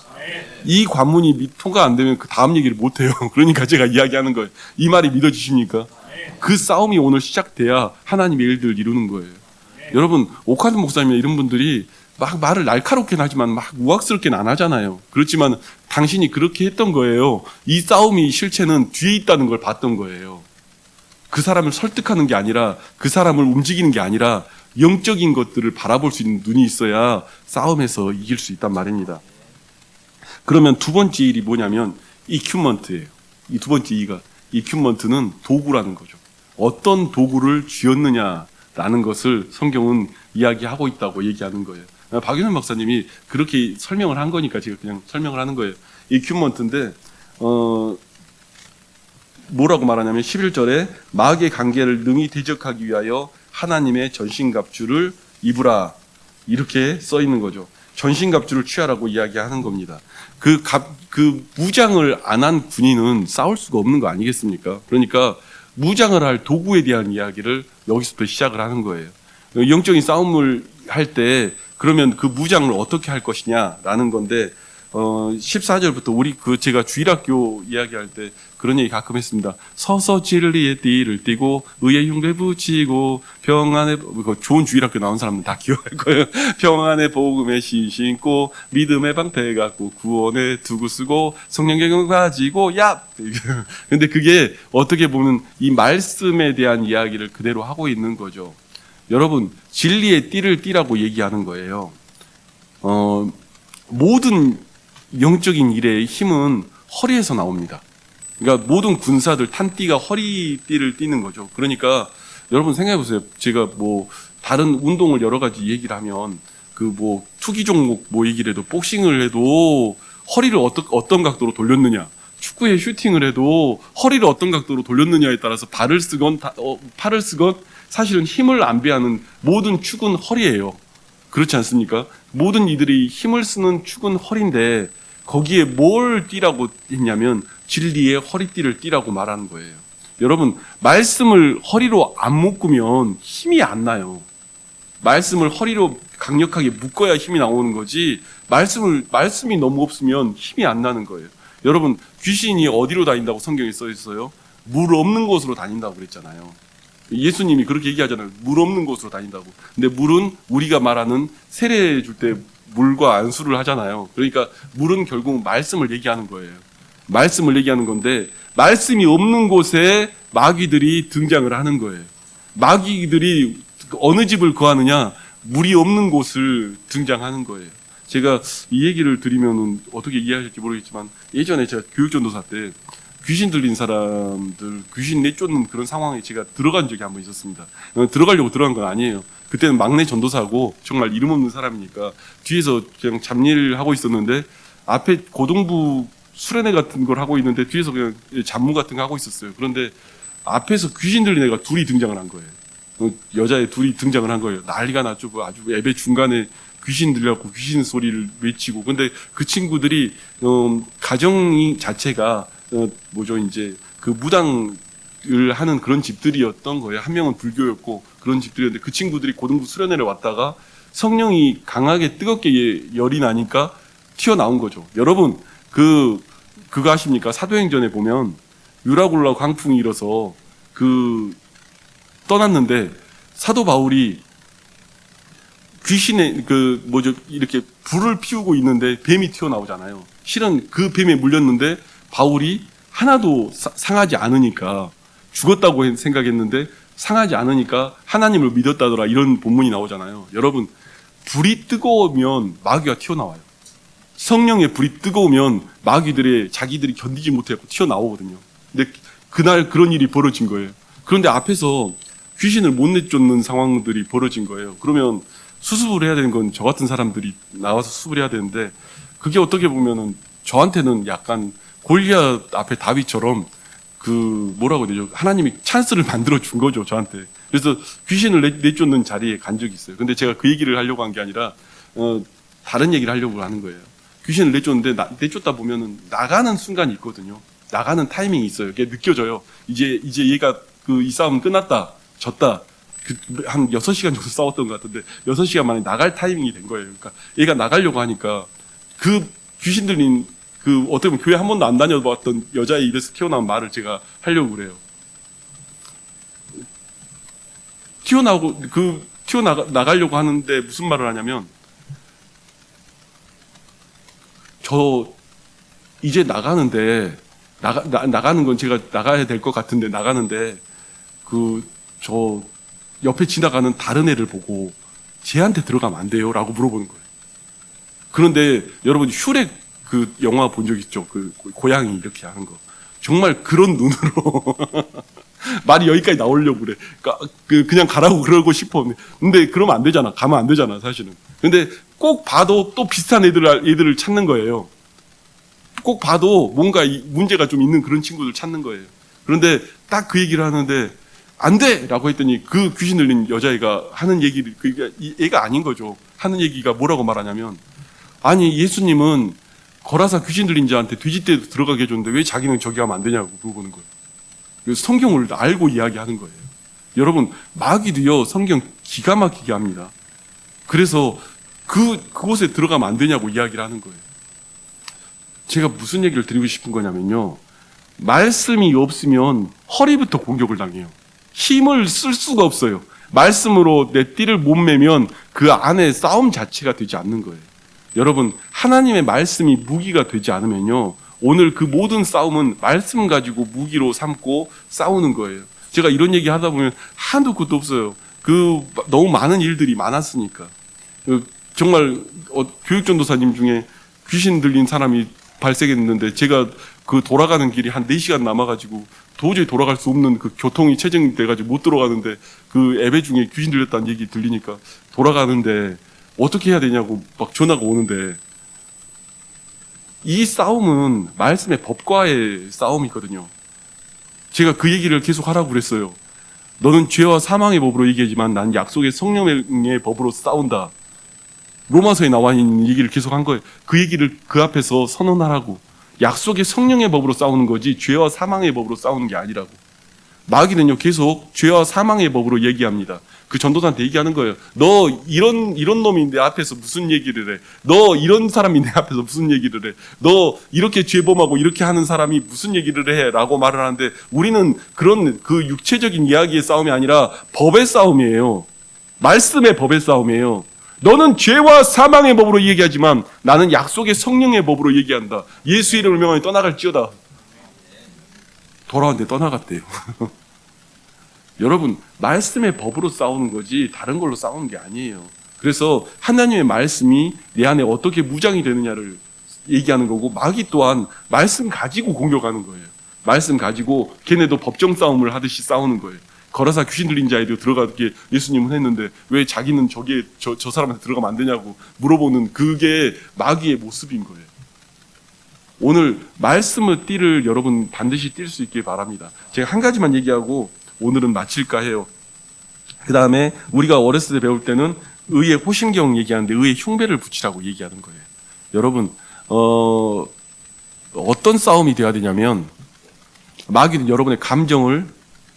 이 관문이 통과 안 되면 그 다음 얘기를 못 해요. 그러니까 제가 이야기하는 거예요. 이 말이 믿어지십니까? 그 싸움이 오늘 시작돼야 하나님의 일들을 이루는 거예요. 여러분, 오카드 목사님이나 이런 분들이 막 말을 날카롭게 하지만 막 우악스럽게는 안 하잖아요. 그렇지만 당신이 그렇게 했던 거예요. 이 싸움이 실체는 뒤에 있다는 걸 봤던 거예요. 그 사람을 설득하는 게 아니라, 그 사람을 움직이는 게 아니라 영적인 것들을 바라볼 수 있는 눈이 있어야 싸움에서 이길 수 있단 말입니다. 그러면 두 번째 일이 뭐냐면 이큐먼트예요. 이 두 번째 이가, 이큐먼트는 도구라는 거죠. 어떤 도구를 쥐었느냐, 라는 것을 성경은 이야기하고 있다고 얘기하는 거예요. 박윤현 박사님이 그렇게 설명을 한 거니까 제가 그냥 설명을 하는 거예요. 이큐먼트인데 뭐라고 말하냐면 11절에 마귀의 관계를 능히 대적하기 위하여 하나님의 전신갑주를 입으라 이렇게 써 있는 거죠. 전신갑주를 취하라고 이야기하는 겁니다. 그 무장을 안 한 군인은 싸울 수가 없는 거 아니겠습니까? 그러니까 무장을 할 도구에 대한 이야기를 여기서부터 시작을 하는 거예요. 영적인 싸움을 할 때 그러면 그 무장을 어떻게 할 것이냐라는 건데 14절부터 제가 주일학교 이야기할 때 그런 얘기 가끔 했습니다. 서서 진리의 띠를 띠고 의의 흉배 붙이고 평안의 좋은 주일학교 나온 사람은 다 기억할 거예요. 평안의 복음의 신 신고 믿음의 방패 갖고 구원의 두구 쓰고 성령경을 가지고 야. 근데 그게 어떻게 보면 이 말씀에 대한 이야기를 그대로 하고 있는 거죠. 여러분 진리의 띠를 띠라고 얘기하는 거예요. 모든 영적인 일의 힘은 허리에서 나옵니다. 그러니까 모든 군사들 탄띠가 허리띠를 띠는 거죠. 그러니까 여러분 생각해 보세요. 제가 다른 운동을 여러 가지 얘기를 하면 투기 종목 얘기를 해도 복싱을 해도 허리를 어떤 각도로 돌렸느냐, 축구에 슈팅을 해도 허리를 어떤 각도로 돌렸느냐에 따라서 팔을 쓰건 사실은 힘을 안배하는 모든 축은 허리예요. 그렇지 않습니까? 모든 이들이 힘을 쓰는 축은 허리인데 거기에 뭘 띠라고 했냐면 진리의 허리띠를 띠라고 말하는 거예요. 여러분 말씀을 허리로 안 묶으면 힘이 안 나요. 말씀을 허리로 강력하게 묶어야 힘이 나오는 거지 말씀이 너무 없으면 힘이 안 나는 거예요. 여러분 귀신이 어디로 다닌다고 성경에 써 있어요? 물 없는 곳으로 다닌다고 그랬잖아요. 예수님이 그렇게 얘기하잖아요. 물 없는 곳으로 다닌다고. 근데 물은 우리가 말하는 세례 줄 때 물과 안수를 하잖아요. 그러니까 물은 결국 말씀을 얘기하는 거예요. 말씀을 얘기하는 건데 말씀이 없는 곳에 마귀들이 등장을 하는 거예요. 마귀들이 어느 집을 거하느냐? 물이 없는 곳을 등장하는 거예요. 제가 이 얘기를 드리면 어떻게 이해하실지 모르겠지만 예전에 제가 교육전도사 때 귀신 들린 사람들, 귀신 내쫓는 그런 상황에 제가 들어간 적이 한 번 있었습니다. 들어가려고 들어간 건 아니에요. 그때는 막내 전도사고 정말 이름 없는 사람이니까 뒤에서 그냥 잡일을 하고 있었는데 앞에 고등부 수련회 같은 걸 하고 있는데 뒤에서 그냥 잡무 같은 거 하고 있었어요. 그런데 앞에서 귀신 들린 애가 둘이 등장을 한 거예요. 여자애 둘이 등장을 한 거예요. 난리가 났죠. 아주 예배 중간에 귀신 들려갖고 귀신 소리를 외치고. 근데 그 친구들이 가정 자체가 이제 그 무당을 하는 그런 집들이었던 거예요. 한 명은 불교였고 그런 집들이었는데 그 친구들이 고등부 수련회를 왔다가 성령이 강하게 뜨겁게 열이 나니까 튀어나온 거죠. 여러분 그거 아십니까? 사도행전에 보면 유라굴라 광풍이 일어서 떠났는데 사도 바울이 귀신의 이렇게 불을 피우고 있는데 뱀이 튀어나오잖아요. 실은 그 뱀에 물렸는데 바울이 하나도 상하지 않으니까 죽었다고 생각했는데 상하지 않으니까 하나님을 믿었다더라 이런 본문이 나오잖아요. 여러분 불이 뜨거우면 마귀가 튀어나와요. 성령의 불이 뜨거우면 마귀들의 자기들이 견디지 못하고 튀어나오거든요. 근데 그날 그런 일이 벌어진 거예요. 그런데 앞에서 귀신을 못 내쫓는 상황들이 벌어진 거예요. 그러면 수습을 해야 되는 건 저 같은 사람들이 나와서 수습을 해야 되는데 그게 어떻게 보면은 저한테는 약간 골리앗 앞에 다윗처럼 뭐라고 해야 되죠? 하나님이 찬스를 만들어 준 거죠, 저한테. 그래서 귀신을 내쫓는 자리에 간 적이 있어요. 근데 제가 그 얘기를 하려고 한 게 아니라 다른 얘기를 하려고 하는 거예요. 귀신을 내쫓는데 내쫓다 보면은 나가는 순간이 있거든요. 나가는 타이밍이 있어요. 그게 느껴져요. 이제 얘가 이 싸움 끝났다, 졌다. 한 6시간 정도 싸웠던 것 같은데 6시간 만에 나갈 타이밍이 된 거예요. 그러니까 얘가 나가려고 하니까 그 귀신 들린 어떻게 보면 교회 한 번도 안 다녀봤던 여자의 입에서 튀어나온 말을 제가 하려고 그래요. 나가려고 하는데 무슨 말을 하냐면 저 이제 나가는데 나가는 건 제가 나가야 될 것 같은데 나가는데 저 옆에 지나가는 다른 애를 보고 쟤한테 들어가면 안 돼요? 라고 물어보는 거예요. 그런데 여러분 슈렉 영화 본 적 있죠? 고양이 이렇게 하는 거. 정말 그런 눈으로 말이 여기까지 나오려고 그래. 그냥 가라고 그러고 싶어. 근데 그러면 안 되잖아. 가면 안 되잖아, 사실은. 근데 꼭 봐도 또 비슷한 애들을 찾는 거예요. 꼭 봐도 뭔가 문제가 좀 있는 그런 친구들 찾는 거예요. 그런데 딱 그 얘기를 하는데 안 돼! 라고 했더니 그 귀신 들린 여자애가 하는 얘기를, 얘가 아닌 거죠. 하는 얘기가 뭐라고 말하냐면, 아니, 예수님은 거라사 귀신 들린 자한테 돼지떼도 들어가게 해줬는데 왜 자기는 저기 하면 안 되냐고 물어보는 거예요. 그래서 성경을 알고 이야기하는 거예요. 여러분, 마귀도요, 성경 기가 막히게 합니다. 그래서 그곳에 들어가면 안 되냐고 이야기를 하는 거예요. 제가 무슨 얘기를 드리고 싶은 거냐면요. 말씀이 없으면 허리부터 공격을 당해요. 힘을 쓸 수가 없어요. 말씀으로 내 띠를 못 매면 그 안에 싸움 자체가 되지 않는 거예요. 여러분, 하나님의 말씀이 무기가 되지 않으면요. 오늘 그 모든 싸움은 말씀 가지고 무기로 삼고 싸우는 거예요. 제가 이런 얘기 하다 보면 한두 끝도 없어요. 너무 많은 일들이 많았으니까. 정말 교육전도사님 중에 귀신 들린 사람이 발생했는데 제가 그 돌아가는 길이 한 4시간 남아가지고 도저히 돌아갈 수 없는 그 교통이 체증이 돼가지고 못 들어가는데 그 예배 중에 귀신 들렸다는 얘기 들리니까 돌아가는데 어떻게 해야 되냐고 막 전화가 오는데 이 싸움은 말씀의 법과의 싸움이거든요. 제가 그 얘기를 계속 하라고 그랬어요. 너는 죄와 사망의 법으로 얘기하지만 난 약속의 성령의 법으로 싸운다. 로마서에 나와 있는 얘기를 계속 한 거예요. 그 얘기를 그 앞에서 선언하라고. 약속의 성령의 법으로 싸우는 거지 죄와 사망의 법으로 싸우는 게 아니라고. 마귀는요 계속 죄와 사망의 법으로 얘기합니다. 그 전도사한테 얘기하는 거예요. 너 이런 놈이 내 앞에서 무슨 얘기를 해? 너 이런 사람이 내 앞에서 무슨 얘기를 해? 너 이렇게 죄범하고 이렇게 하는 사람이 무슨 얘기를 해? 라고 말을 하는데 우리는 그런 그 육체적인 이야기의 싸움이 아니라 법의 싸움이에요. 말씀의 법의 싸움이에요. 너는 죄와 사망의 법으로 얘기하지만 나는 약속의 성령의 법으로 얘기한다. 예수 이름을 명하여 떠나갈지어다. 돌아왔는데 떠나갔대요. 여러분, 말씀의 법으로 싸우는 거지 다른 걸로 싸우는 게 아니에요. 그래서 하나님의 말씀이 내 안에 어떻게 무장이 되느냐를 얘기하는 거고 마귀 또한 말씀 가지고 공격하는 거예요. 말씀 가지고 걔네도 법정 싸움을 하듯이 싸우는 거예요. 거라사 귀신 들린 자에도 들어가게 예수님은 했는데 왜 자기는 저기에 저 사람한테 들어가면 안 되냐고 물어보는 그게 마귀의 모습인 거예요. 오늘 말씀의 띠를 여러분 반드시 띌 수 있길 바랍니다. 제가 한 가지만 얘기하고 오늘은 마칠까 해요. 그 다음에 우리가 어렸을 때 배울 때는 의의 호신경 얘기하는데 의의 흉배를 붙이라고 얘기하는 거예요. 여러분 어떤 싸움이 돼야 되냐면 마귀는 여러분의 감정을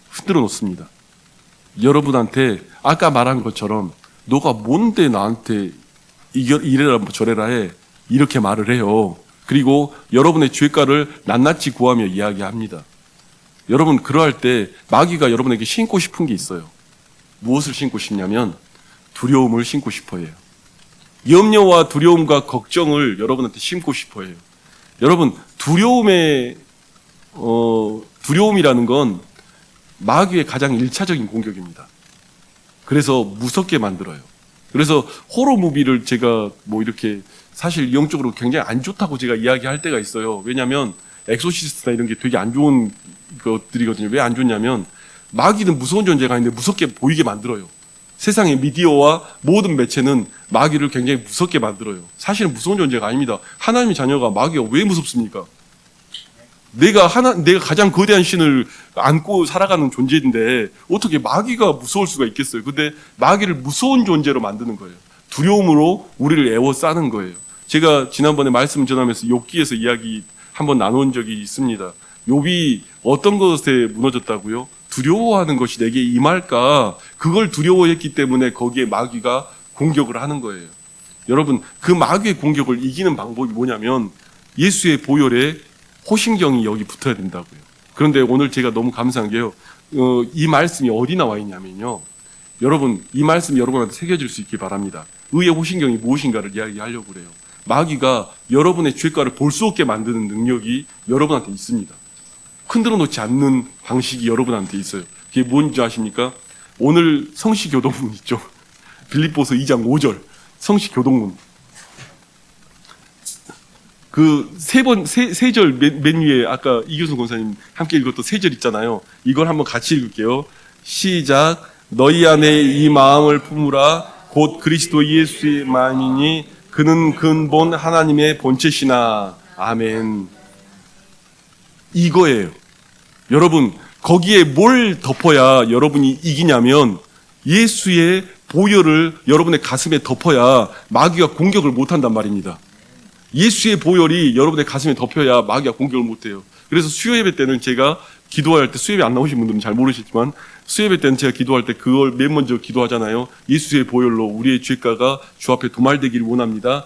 흔들어 놓습니다. 여러분한테 아까 말한 것처럼 너가 뭔데 나한테 이래라 저래라 해 이렇게 말을 해요. 그리고 여러분의 죄가를 낱낱이 구하며 이야기합니다. 여러분 그러할 때 마귀가 여러분에게 신고 싶은 게 있어요. 무엇을 신고 싶냐면 두려움을 신고 싶어 해요. 염려와 두려움과 걱정을 여러분한테 심고 싶어 해요. 여러분 두려움이라는 건 마귀의 가장 1차적인 공격입니다. 그래서 무섭게 만들어요. 그래서 호러 무비를 제가 이렇게 사실 영적으로 굉장히 안 좋다고 제가 이야기할 때가 있어요. 왜냐하면 엑소시스트나 이런 게 되게 안 좋은 것들이거든요. 왜 안 좋냐면 마귀는 무서운 존재가 있는데 무섭게 보이게 만들어요. 세상의 미디어와 모든 매체는 마귀를 굉장히 무섭게 만들어요. 사실은 무서운 존재가 아닙니다. 하나님의 자녀가 마귀가 왜 무섭습니까? 내가 가장 거대한 신을 안고 살아가는 존재인데 어떻게 마귀가 무서울 수가 있겠어요? 근데 마귀를 무서운 존재로 만드는 거예요. 두려움으로 우리를 애워싸는 거예요. 제가 지난번에 말씀 전하면서 욥기에서 이야기 한번 나눈 적이 있습니다. 욥이 어떤 것에 무너졌다고요? 두려워하는 것이 내게 임할까? 그걸 두려워했기 때문에 거기에 마귀가 공격을 하는 거예요. 여러분 그 마귀의 공격을 이기는 방법이 뭐냐면 예수의 보혈에 호신경이 여기 붙어야 된다고요. 그런데 오늘 제가 너무 감사한 게요. 이 말씀이 어디 나와 있냐면요. 여러분 이 말씀이 여러분한테 새겨질 수 있길 바랍니다. 의의 호신경이 무엇인가를 이야기하려고 그래요. 마귀가 여러분의 죄가를 볼 수 없게 만드는 능력이 여러분한테 있습니다. 흔들어 놓지 않는 방식이 여러분한테 있어요. 그게 뭔지 아십니까? 오늘 성시교동문 있죠. 빌립보서 2장 5절 성시교동문. 그 세 절 맨 위에 아까 이교수 권사님 함께 읽었던 세 절 있잖아요. 이걸 한번 같이 읽을게요. 시작. 너희 안에 이 마음을 품으라. 곧 그리스도 예수의 마음이니 그는 근본 하나님의 본체시나. 아멘. 이거예요. 여러분, 거기에 뭘 덮어야 여러분이 이기냐면 예수의 보혈을 여러분의 가슴에 덮어야 마귀가 공격을 못한단 말입니다. 예수의 보혈이 여러분의 가슴에 덮여야 마귀가 공격을 못해요. 그래서 수요 예배 때는 제가 기도할 때, 수요 예배 안 나오신 분들은 잘 모르시지만 수요 예배 때는 제가 기도할 때 그걸 맨 먼저 기도하잖아요. 예수의 보혈로 우리의 죄가가 주 앞에 도말되기를 원합니다.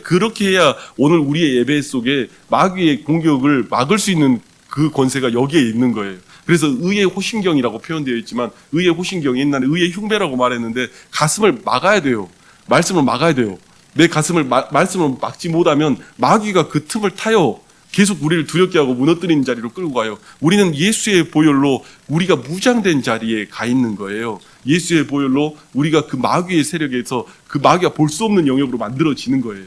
그렇게 해야 오늘 우리의 예배 속에 마귀의 공격을 막을 수 있는 그 권세가 여기에 있는 거예요. 그래서 의의 호신경이라고 표현되어 있지만 의의 호신경이 옛날에 의의 흉배라고 말했는데 가슴을 막아야 돼요. 말씀을 막아야 돼요. 내 가슴을 말씀을 막지 못하면 마귀가 그 틈을 타요. 계속 우리를 두렵게 하고 무너뜨리는 자리로 끌고 가요. 우리는 예수의 보혈로 우리가 무장된 자리에 가 있는 거예요. 예수의 보혈로 우리가 그 마귀의 세력에서 그 마귀가 볼 수 없는 영역으로 만들어지는 거예요.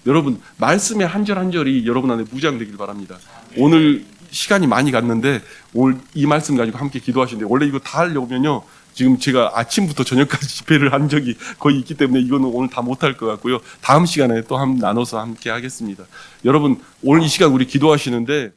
여러분, 말씀의 한 절 한 절이 여러분 안에 무장되길 바랍니다. 오늘 시간이 많이 갔는데 오늘 이 말씀 가지고 함께 기도하시는데 원래 이거 다 하려면요. 지금 제가 아침부터 저녁까지 집회를 한 적이 거의 있기 때문에 이거는 오늘 다 못할 것 같고요. 다음 시간에 또 나눠서 함께 하겠습니다. 여러분, 오늘 이 시간 우리 기도하시는데